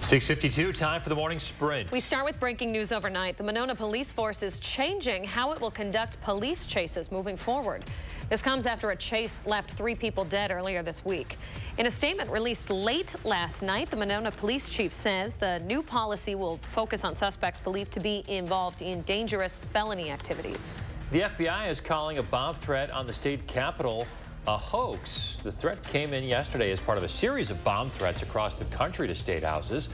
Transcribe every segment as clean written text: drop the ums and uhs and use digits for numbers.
6:52, time for the morning sprint. We start with breaking news overnight. The Monona Police Force is changing how it will conduct police chases moving forward. This comes after a chase left 3 people dead earlier this week. In a statement released late last night, the Monona police chief says the new policy will focus on suspects believed to be involved in dangerous felony activities. The FBI is calling a bomb threat on the state capitol a hoax. The threat came in yesterday as part of a series of bomb threats across the country to state houses.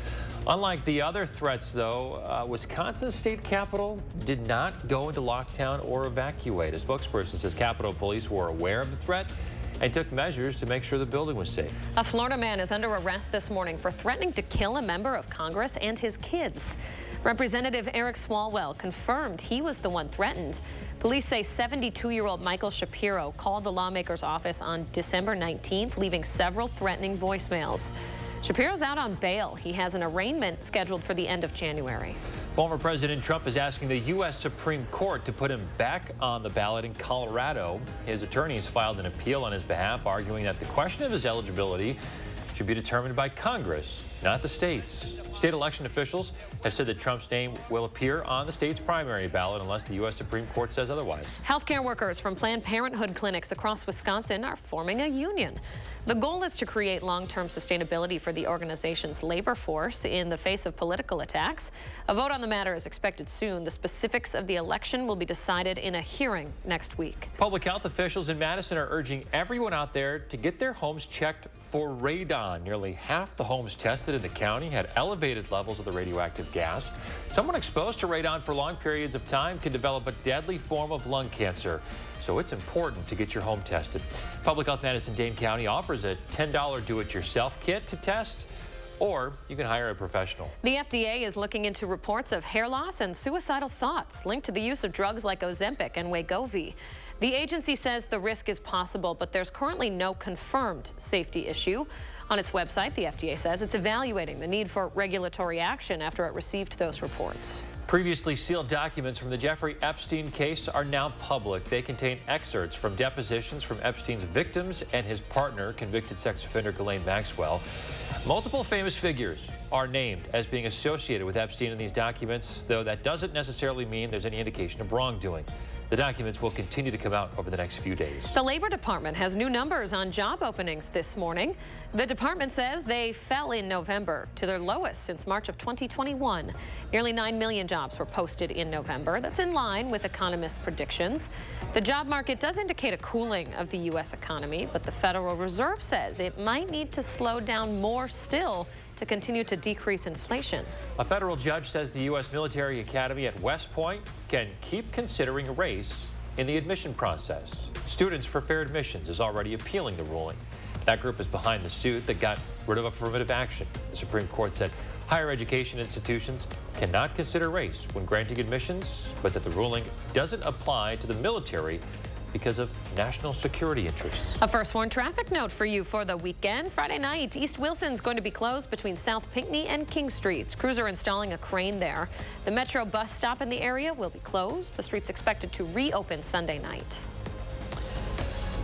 Unlike the other threats, though, Wisconsin's state capitol did not go into lockdown or evacuate. A spokesperson says Capitol Police were aware of the threat and took measures to make sure the building was safe. A Florida man is under arrest this morning for threatening to kill a member of Congress and his kids. Representative Eric Swalwell confirmed he was the one threatened. Police say 72-year-old Michael Shapiro called the lawmaker's office on December 19th, leaving several threatening voicemails. Shapiro's out on bail. He has an arraignment scheduled for the end of January. Former President Trump is asking the U.S. Supreme Court to put him back on the ballot in Colorado. His attorneys filed an appeal on his behalf, arguing that the question of his eligibility should be determined by Congress, not the states. State election officials have said that Trump's name will appear on the state's primary ballot unless the U.S. Supreme Court says otherwise. Healthcare workers from Planned Parenthood clinics across Wisconsin are forming a union. The goal is to create long-term sustainability for the organization's labor force in the face of political attacks. A vote on the matter is expected soon. The specifics of the election will be decided in a hearing next week. Public health officials in Madison are urging everyone out there to get their homes checked for radon. Nearly half the homes tested in the county had elevated levels of the radioactive gas. Someone exposed to radon for long periods of time can develop a deadly form of lung cancer. So it's important to get your home tested. Public Health Madison-Dane County offers a $10 do-it-yourself kit to test, or you can hire a professional. The FDA is looking into reports of hair loss and suicidal thoughts linked to the use of drugs like Ozempic and Wegovy. The agency says the risk is possible, but there's currently no confirmed safety issue. On its website, the FDA says it's evaluating the need for regulatory action after it received those reports. Previously sealed documents from the Jeffrey Epstein case are now public. They contain excerpts from depositions from Epstein's victims and his partner, convicted sex offender Ghislaine Maxwell. Multiple famous figures are named as being associated with Epstein in these documents, though that doesn't necessarily mean there's any indication of wrongdoing. The documents will continue to come out over the next few days. The Labor Department has new numbers on job openings this morning. The department says they fell in November to their lowest since March of 2021. Nearly 9 million jobs were posted in November. That's in line with economists' predictions. The job market does indicate a cooling of the U.S. economy, but the Federal Reserve says it might need to slow down more still to continue to decrease inflation. A federal judge says the U.S. Military Academy at West Point can keep considering race in the admission process. Students for Fair Admissions is already appealing the ruling. That group is behind the suit that got rid of affirmative action. The Supreme Court said higher education institutions cannot consider race when granting admissions, but that the ruling doesn't apply to the military because of national security interests. A first warn traffic note for you for the weekend. Friday night, East Wilson's going to be closed between South Pinckney and King Streets. Crews are installing a crane there. The Metro bus stop in the area will be closed. The street's expected to reopen Sunday night.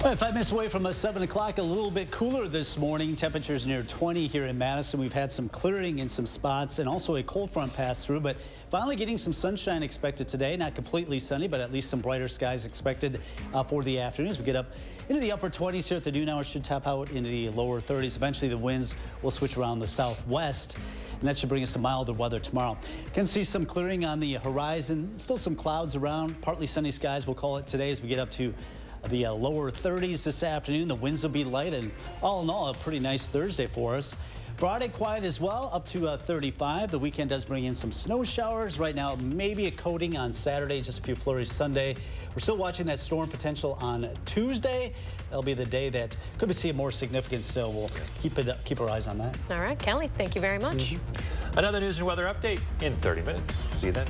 Well, 5 minutes away from 7 o'clock, a little bit cooler this morning. Temperatures near 20 here in Madison. We've had some clearing in some spots and also a cold front pass through, but finally getting some sunshine expected today. Not completely sunny, but at least some brighter skies expected for the afternoon. As we get up into the upper 20s here at the noon hour, should top out into the lower 30s. Eventually the winds will switch around the southwest, and that should bring us some milder weather tomorrow. Can see some clearing on the horizon. Still some clouds around. Partly sunny skies, we'll call it today, as we get up to the lower 30s this afternoon. The winds will be light, and all in all, a pretty nice Thursday for us. Friday quiet as well, up to 35. The weekend does bring in some snow showers. Right now, maybe a coating on Saturday, just a few flurries Sunday. We're still watching that storm potential on Tuesday. That'll be the day that could be seeing more significant snow. We'll keep our eyes on that. All right, Kelly, thank you very much. Another news and weather update in 30 minutes. See you then.